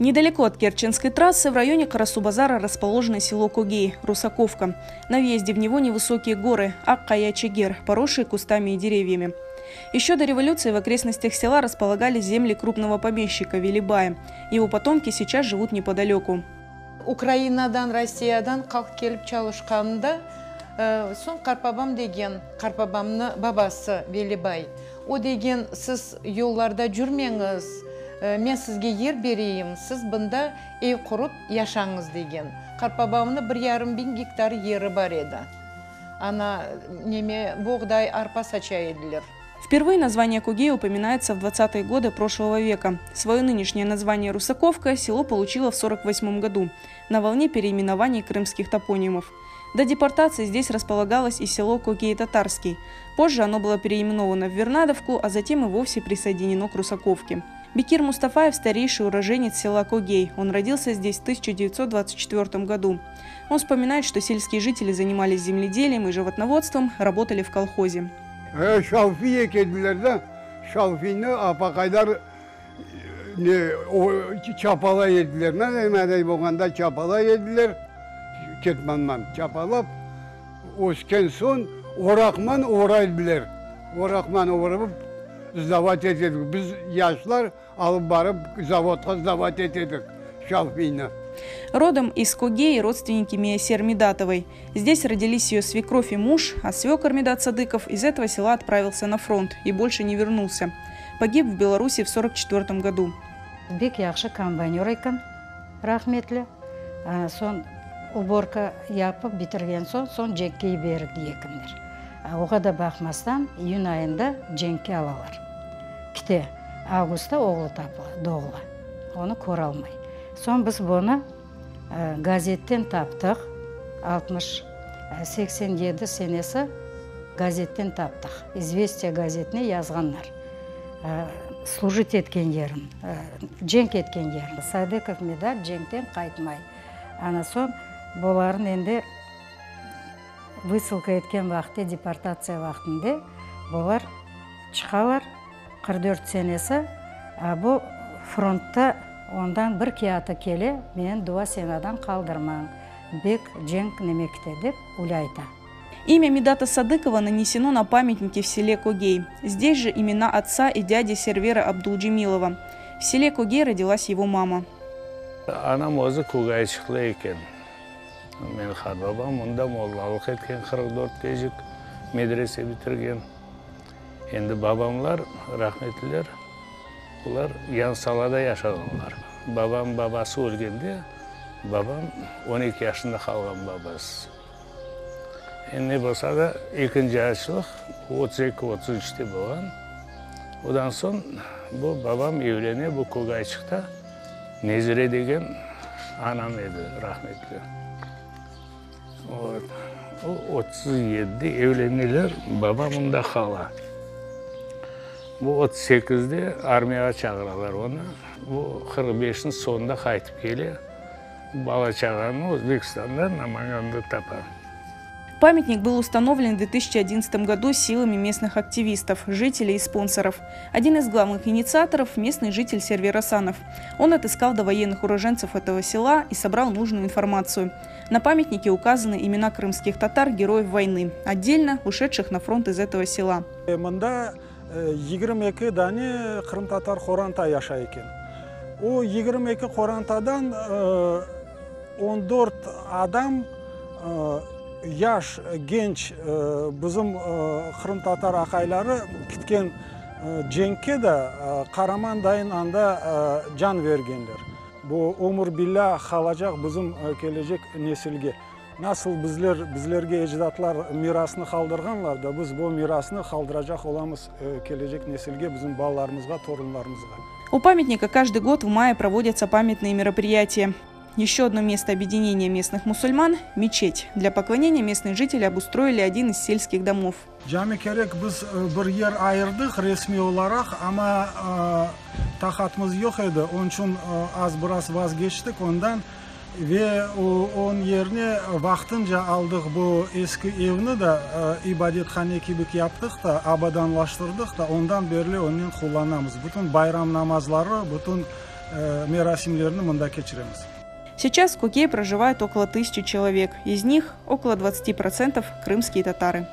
Недалеко от Керченской трассы в районе Карасу-базара расположено село Когей, Русаковка. На въезде в него невысокие горы Ак-Кая-Чегер, поросшие кустами и деревьями. Еще до революции в окрестностях села располагались земли крупного помещика Велибая. Его потомки сейчас живут неподалеку. Украинадан, Россиядан қалып келіп çalışқанында, сон Қарпабам деген, Қарпабамны бабасы Велибай. О деген, сіз yollarda жүрмеңіз, мен сізге ер берейім, сіз бұнда үй құрып яшаңыз деген. Қарпабамны 1,5 гектар ері бар еді. Ана неме боғдай арпа сача еділер. Впервые название Когей упоминается в 20-е годы прошлого века. Свое нынешнее название Русаковка село получило в 1948 году на волне переименований крымских топонимов. До депортации здесь располагалось и село Когей-Татарский. Позже оно было переименовано в Вернадовку, а затем и вовсе присоединено к Русаковке. Бекир Мустафаев – старейший уроженец села Когей. Он родился здесь в 1924 году. Он вспоминает, что сельские жители занимались земледелием и животноводством, работали в колхозе. Şalfiye kedilerde şalfini apakaylar çapala yediler. Ne demek bu çapala yediler. Ketmanman çapalap osken son orakman oraydılar. Orakman orayıp zavat ededik. Biz yaşlar alıp barıp zavodga zavat ededik şalfini. Родом из Когей родственники Миясер Медатовой. Здесь родились ее свекровь и муж, а свекор Медат Садыков из этого села отправился на фронт и больше не вернулся. Погиб в Беларуси в 1944 году. Бек яхшы комбайнер екен, рахметлі. Сон уборка япып бітірген сон жеккей берді екіндер. Оға да бақмастан июнь айында женке алалар. Ките августа оғлы тапылы, доғлы. Оны көр алмай. Сон біз бұны газеттен таптық, 60-87 сенесі газеттен таптық. Известия газетіне yazғанlar. Служит еткен ерін, женк еткен ерін. Садыков Медат женктен қайтмай. Ана сон боларын енді высылка еткен вақты, депортация вақтында болар чықалар 44 сенесі, бұл фронтта ондан бір кияты келе, мен дуа сенадан қалдырмаң, бек женк немекте деп уляйта. Имя Медата Садыкова нанесено на памятнике в селе Когей. Здесь же имена отца и дяди Сервера Абдулджемилова. В селе Когей родилась его мама. Анам өзі Когайшықлы екен. Мен Қарбабам, мұнда моллалық еткен 44 жік медресе бітірген. Енді бабамлар, рахметлілер, олар ян салада яшағанлар. Babam babası өлгенде, babam 12 yaşında қалған babası. Ne болса да, екінші yaşlıq 32-33'te болған. Одан сон, bu babam evlene, bu Kogayçık'ta Nezire деген anam edi, rahmetli. O 37'de evlendiler, babamın da hala. Bu 38'de armiyaga çağırırlar onu. Bu 45'in sonunda qaytып келе, бала чағаны Өзбекстанда Наманганда тапа. Памятник был установлен в 2011 году силами местных активистов, жителей и спонсоров. Один из главных инициаторов – местный житель Сервер Асанов. Он отыскал довоенных уроженцев этого села и собрал нужную информацию. На памятнике указаны имена крымских татар, героев войны, отдельно ушедших на фронт из этого села. 22 дане Крым татар Хоранта яша екен. O 22 Хорантадан 14 адам яш genç bizim Крым татар ақайлары кеткен женкке de Қараман дайын анда жан бергендер. Bu өмір билля қалажақ bizim кележек несілге. Nasıl bizlerge ecdatlar mirasını kaldırganlar da biz bu mirasını kaldıracak olamız gelecek nesilge bizim балаларымызға, torunlarımızға. У памятника каждый год в мае проводятся памятные мероприятия. Еще одно место объединения местных мусульман – мечеть. Для поклонения местные жители обустроили один из сельских домов. Cami kerek biz bir yer ayırdık resmi olarak ama takatımız yok idi. Onun için az biraz vazgeçtik ondan. Ve onun yerine vaxtınca aldık bu eski evini de ibadethane gibi yaptık da abadanlaştırdık da ondan beri onu kullanamız. Bütün bayram namazları, bütün мерасимлерни мында кечиребиз. Сейчас в Кокее проживает около 1000 человек, из них около 20% крымские татары.